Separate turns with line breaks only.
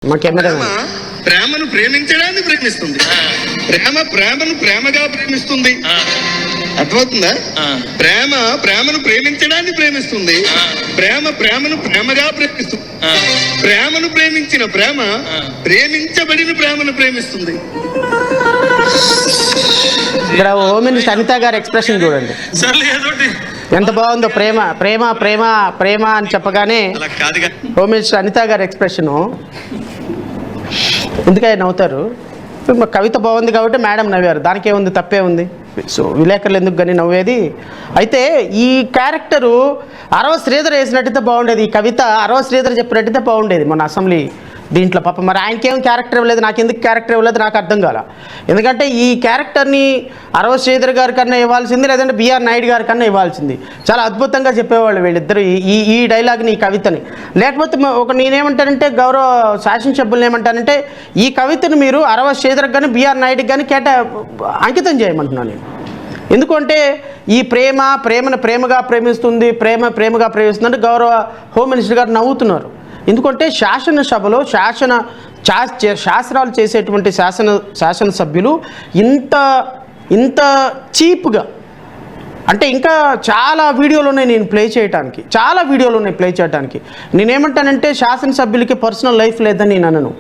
ప్రేమను ప్రేమించడాన్ని ప్రేమిస్తుంది. ప్రేమను ప్రేమగా ప్రేమిస్తుంది. అర్థమవుతుందా? ప్రేమను ప్రేమించడాన్ని ప్రేమిస్తుంది. ప్రేమను ప్రేమగా ప్రేమిస్తుంది. ప్రేమను ప్రేమించిన ప్రేమించబడిన ప్రేమను ప్రేమిస్తుంది.
ఇక్కడ ఓమిని అనిత గారి ఎక్స్ప్రెషన్ చూడండి, ఎంత బాగుందో. ప్రేమ ప్రేమ ప్రేమ ప్రేమ అని చెప్పగానే ఓమిని అనిత గారి ఎక్స్ప్రెషను. ఎందుకని నవ్వుతారు? కవిత బాగుంది కాబట్టి మేడం నవ్వారు, దానికే ఉంది, తప్పే ఉంది. సో విలేకరులు ఎందుకు కానీ నవ్వేది? అయితే ఈ క్యారెక్టరు అరవ శ్రీధర్ వేసినట్టయితే బాగుండేది. ఈ కవిత అరవ శ్రీధర్ చెప్పినట్టయితే బాగుండేది మన అసెంబ్లీ దీంట్లో. పాప మరి ఆయనకేం క్యారెక్టర్ ఇవ్వలేదు, నాకు ఎందుకు క్యారెక్టర్ ఇవ్వలేదు నాకు అర్థం కాల. ఎందుకంటే ఈ క్యారెక్టర్ని అరవ శ్రీధర్ గారి కన్నా ఇవ్వాల్సింది, లేదంటే బిఆర్ నాయుడు గారి కన్నా ఇవ్వాల్సింది. చాలా అద్భుతంగా చెప్పేవాళ్ళు వీళ్ళిద్దరు ఈ డైలాగ్ని, ఈ కవితని. లేకపోతే నేనేమంటానంటే, గౌరవ శాసనసభ్యులను ఏమంటానంటే, ఈ కవితను మీరు అరవ శ్రీధర్ కానీ బిఆర్ నాయుడుకి కానీ అంకితం చేయమంటున్నాను నేను. ఎందుకంటే ఈ ప్రేమను ప్రేమగా ప్రేమిస్తుంది, ప్రేమగా ప్రేమిస్తుంది అంటే గౌరవ హోమ్ మినిస్టర్ గారు నవ్వుతున్నారు. ఎందుకంటే శాసనసభలో శాస్త్రాలు చేసేటువంటి శాసనసభ్యులు ఇంత చీప్గా, అంటే ఇంకా చాలా వీడియోలు ఉన్నాయి నేను ప్లే చేయడానికి. నేనేమంటానంటే శాసనసభ్యులకి పర్సనల్ లైఫ్ లేదని నేను అనను.